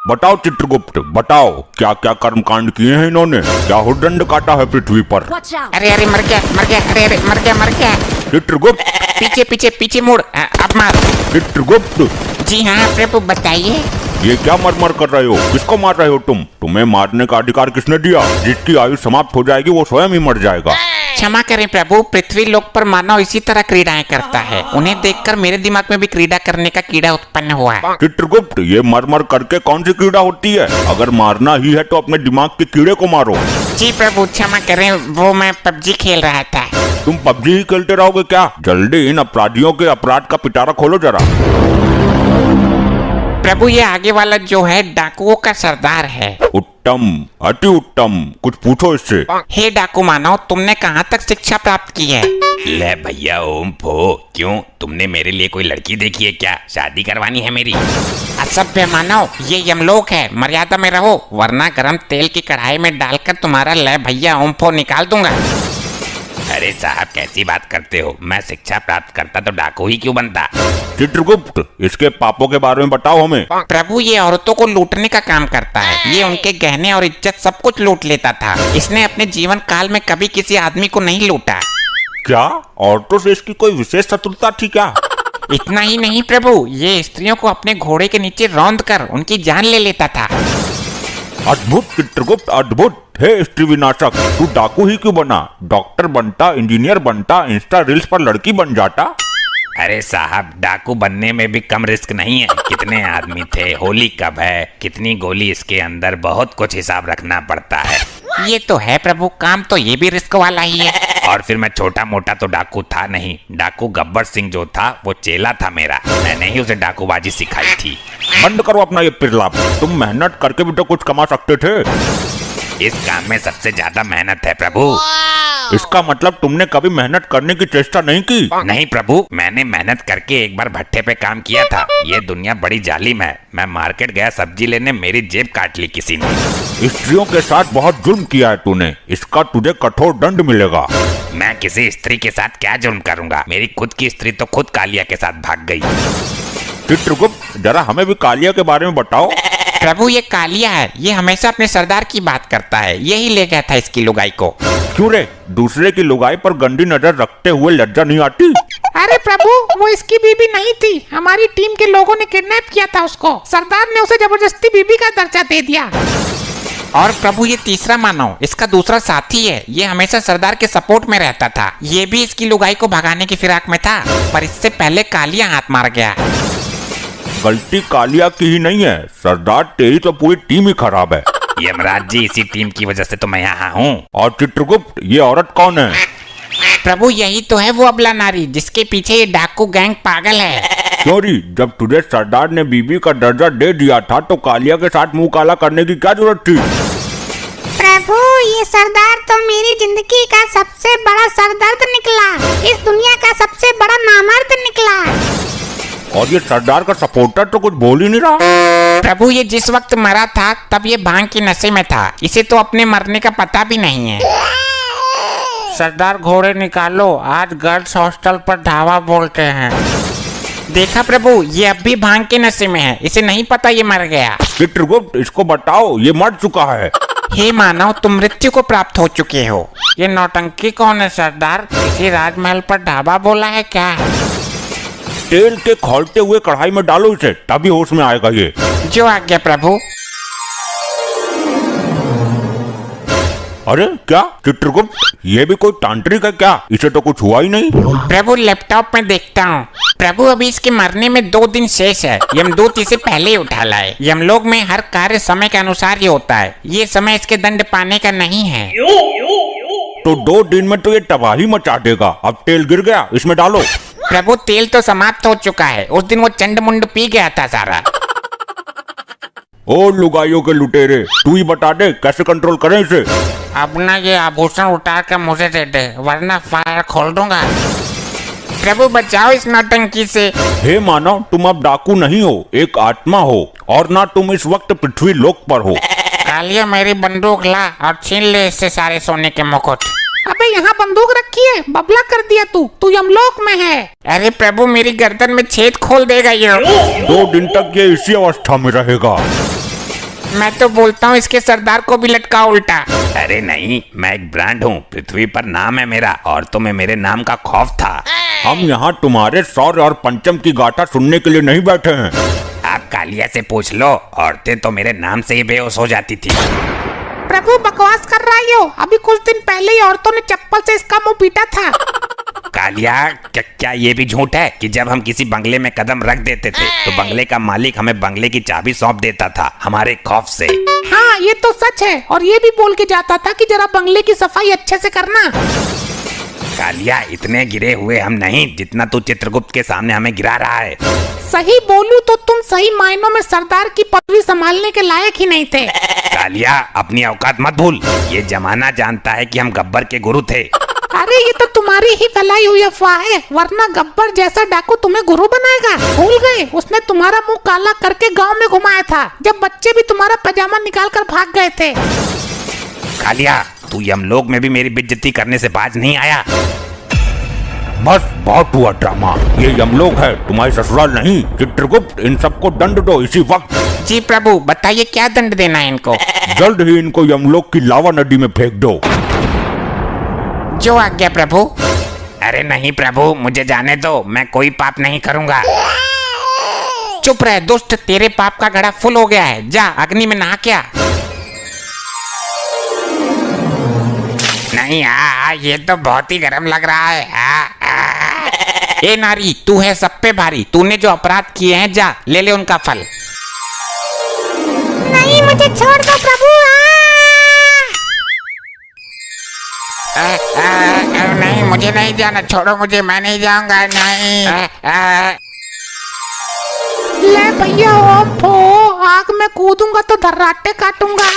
बताओ चित्रगुप्त, बताओ क्या क्या कर्मकांड किए हैं इन्होंने, क्या हुड़दंड काटा है पृथ्वी पर। अरे अरे मर गया, अरे मर गया। चित्रगुप्त पीछे पीछे पीछे मुड़, अब मार। चित्रगुप्त, जी हाँ प्रभु बताइए। ये क्या मर कर रहे हो, किसको मार रहे हो तुम? तुम्हें मारने का अधिकार किसने दिया? जिसकी आयु समाप्त हो जाएगी वो स्वयं ही मर जाएगा। क्षमा करें प्रभु, पृथ्वी लोक पर मानव इसी तरह क्रीड़ाएं करता है। उन्हें देखकर मेरे दिमाग में भी क्रीड़ा करने का कीड़ा उत्पन्न हुआ है। चित्रगुप्त, ये मर करके कौन सी कीड़ा होती है? अगर मारना ही है तो अपने दिमाग के कीड़े को मारो। जी प्रभु क्षमा करें, वो मैं पबजी खेल रहा था। तुम पबजी ही खेलते रहोगे क्या? जल्दी इन अपराधियों के अपराध का पिटारा खोलो जरा। प्रभु ये आगे वाला जो है डाकुओं का सरदार है। उत्तम, अति उत्तम, कुछ पूछो इससे। हे डाकू मानव, तुमने कहाँ तक शिक्षा प्राप्त की है? ले भैया ओम फो, क्यों तुमने मेरे लिए कोई लड़की देखी है क्या? शादी करवानी है मेरी? असभ्य मानव, ये यमलोक है, मर्यादा में रहो वरना गरम तेल की कढ़ाई में डालकर तुम्हारा ले भैया ओम फो निकाल दूंगा। अरे साहब कैसी बात करते हो, मैं शिक्षा प्राप्त करता तो डाकू ही क्यों बनता? चित्रगुप्त, इसके पापों के बारे में बताओ हमें। प्रभु ये औरतों को लूटने का काम करता है। ये उनके गहने और इज्जत सब कुछ लूट लेता था। इसने अपने जीवन काल में कभी किसी आदमी को नहीं लूटा। क्या औरतों से इसकी कोई विशेष शत्रुता थी क्या? इतना ही नहीं प्रभु, ये स्त्रियों को अपने घोड़े के नीचे रौंद कर उनकी जान ले लेता था। अद्भुत चित्रगुप्त, अद्भुत। हे स्त्री विनाशक, तू डाकू ही क्यों बना? डॉक्टर बनता, इंजीनियर बनता, इंस्टा रील्स पर लड़की बन जाता। अरे साहब डाकू बनने में भी कम रिस्क नहीं है। कितने आदमी थे, होली कब है, कितनी गोली इसके अंदर, बहुत कुछ हिसाब रखना पड़ता है। ये तो है प्रभु, काम तो ये भी रिस्क वाला ही है। और फिर मैं छोटा मोटा तो डाकू था नहीं। डाकू गब्बर सिंह जो था वो चेला था मेरा, मैंने ही उसे डाकूबाजी सिखाई थी। बंद करो अपना ये पिरलाप, तुम मेहनत करके भी तो कुछ कमा सकते थे। इस काम में सबसे ज्यादा मेहनत है प्रभु। इसका मतलब तुमने कभी मेहनत करने की चेष्टा नहीं की? नहीं प्रभु, मैंने मेहनत करके एक बार भट्टे पे काम किया था। ये दुनिया बड़ी जालिम है। मैं मार्केट गया सब्जी लेने, मेरी जेब काट ली किसी ने। स्त्रियों के साथ बहुत जुल्म किया है तूने, इसका तुझे कठोर दंड मिलेगा। मैं किसी स्त्री के साथ क्या जुल्म करूंगा? मेरी खुद की स्त्री तो खुद कालिया के साथ भाग गई। चित्रगुप्त, जरा हमें भी कालिया के बारे में बताओ। प्रभु ये कालिया है, ये हमेशा अपने सरदार की बात करता है। यही ले गया था इसकी लुगाई को। क्यों रे, दूसरे की लुगाई पर गंदी नजर रखते हुए लज्जा नहीं आती? अरे प्रभु, वो इसकी बीबी नहीं थी, हमारी टीम के लोगों ने किडनैप किया था उसको। सरदार ने उसे जबरदस्ती बीबी का दर्जा दे दिया। और प्रभु ये तीसरा मानव इसका दूसरा साथी है। ये हमेशा सरदार के सपोर्ट में रहता था। ये भी इसकी लुगाई को भगाने की फिराक में था, पर इससे पहले कालिया हाथ मार गया। गलती कालिया की ही नहीं है सरदार, तेरी तो पूरी टीम ही खराब है। यमराज जी, इसी टीम की वजह से तो मैं यहाँ हूँ। और चित्रगुप्त, ये औरत कौन है? प्रभु यही तो है वो अबला नारी जिसके पीछे ये डाकू गैंग पागल है। क्यों री, जब तुझे सरदार ने बीबी का दर्जा दे दिया था तो कालिया के साथ मुंह काला करने की क्या जरूरत थी? प्रभु ये सरदार तो मेरी जिंदगी का सबसे बड़ा सरदर्द निकला, इस दुनिया का सबसे बड़ा नामर्द निकला। और ये सरदार का सपोर्टर तो कुछ बोल ही नहीं रहा। प्रभु ये जिस वक्त मरा था तब ये भांग के नशे में था। इसे तो अपने मरने का पता भी नहीं है। सरदार घोड़े निकालो, आज गर्ल्स हॉस्टल पर धावा बोलते हैं। देखा प्रभु, ये अब भी भांग के नशे में है। इसे नहीं पता ये मर गया। चित्रगुप्त, इसको बताओ ये मर चुका है। हे मानव, तुम मृत्यु को प्राप्त हो चुके हो। ये नौटंकी कौन है सरदार? किसी राजमहल पर ढाबा बोला है क्या? तेल के खौलते हुए कढ़ाई में डालो इसे, तभी होश में आएगा ये। जो आज्ञा प्रभु। अरे क्या चित्रगुप्त, ये भी कोई तांत्रिक है क्या? इसे तो कुछ हुआ ही नहीं। प्रभु लैपटॉप में देखता हूँ। प्रभु अभी इसके मरने में 2 दिन शेष है। यमदूत इसे पहले ही उठा लाए। यमलोक में हर कार्य समय के अनुसार ही होता है। ये समय इसके दंड पाने का नहीं है। तो 2 दिन में तो ये तबाही मचा देगा। अब तेल गिर गया, इसमें डालो। प्रभु तेल तो समाप्त हो चुका है। उस दिन वो चंड मुंड पी गया था सारा। ओ लुगाइयों के लुटेरे, तू ही बता दे कैसे कंट्रोल करें इसे। अब ना ये आभूषण उतार कर मुझे दे दे, वरना फायर खोल दूंगा। प्रभु बचाओ इस नौटंकी से। हे मानव, तुम अब डाकू नहीं हो, एक आत्मा हो, और ना तुम इस वक्त पृथ्वी लोक पर हो। कालिया मेरी बंदूक ला और छीन ले इससे सारे सोने के मुकुट। अबे यहाँ बंदूक रखी है, बबला कर दिया तू यमलोक में है। अरे प्रभु मेरी गर्दन में छेद खोल देगा ये। 2 दिन तक ये इसी अवस्था में रहेगा। मैं तो बोलता हूँ इसके सरदार को भी लटका उल्टा। अरे नहीं, मैं एक ब्रांड हूँ, पृथ्वी पर नाम है मेरा, और तुम्हें मेरे नाम का खौफ था। हम यहाँ तुम्हारे सौर और पंचम की गाथा सुनने के लिए नहीं बैठे हैं। आप कालिया से पूछ लो, औरतें तो मेरे नाम से ही बेहोश हो जाती थी। प्रभु बकवास कर रही हो, अभी कुछ दिन पहले ही औरतों ने चप्पल से इसका मुंह पीटा था। कालिया, क्या ये भी झूठ है कि जब हम किसी बंगले में कदम रख देते थे तो बंगले का मालिक हमें बंगले की चाबी सौंप देता था हमारे खौफ से? हाँ ये तो सच है, और ये भी बोल के जाता था कि जरा बंगले की सफाई अच्छे से करना। कालिया, इतने गिरे हुए हम नहीं जितना तू चित्रगुप्त के सामने हमें गिरा रहा है। सही बोलूं तो तुम सही मायनों में सरदार की पदवी संभालने के लायक ही नहीं थे। कालिया, अपनी औकात मत भूल, ये जमाना जानता है कि हम गब्बर के गुरु थे। अरे ये तो तुम्हारी ही फैलाई हुई अफवाह है, वरना गब्बर जैसा डाकू तुम्हें गुरु बनाएगा। भूल गए, उसने तुम्हारा मुंह काला करके गांव में घुमाया था, जब बच्चे भी तुम्हारा पजामा निकाल कर भाग गए थे। कालिया, तू यमलोक में भी मेरी बेइज्जती करने से बाज नहीं आया। बस बहुत हुआ ड्रामा, ये यमलोक है, तुम्हारी ससुराल नहीं। चित्रगुप्त, इन सबको दंड दो इसी वक्त। जी प्रभु, बताइए क्या दंड देना है इनको? जल्द ही इनको यमलोक की लावा नदी में फेंक दो। जो आज्ञा प्रभु। अरे नहीं प्रभु, मुझे जाने दो, मैं कोई पाप नहीं करूंगा। चुप रहे दुष्ट, तेरे पाप का घड़ा फुल हो गया है, जा अग्नि में नहा के आ। नहीं, ये तो बहुत ही गर्म लग रहा है। ए नारी, तू है सब पे भारी, तूने जो अपराध किए हैं जा ले ले उनका फल। नहीं मुझे छोड़ दो प्रभु। नहीं, मुझे नहीं जाना, छोड़ो मुझे, मैं नहीं जाऊंगा, नहीं। ले भैया, आग में कूदूंगा तो धर्राटे काटूंगा।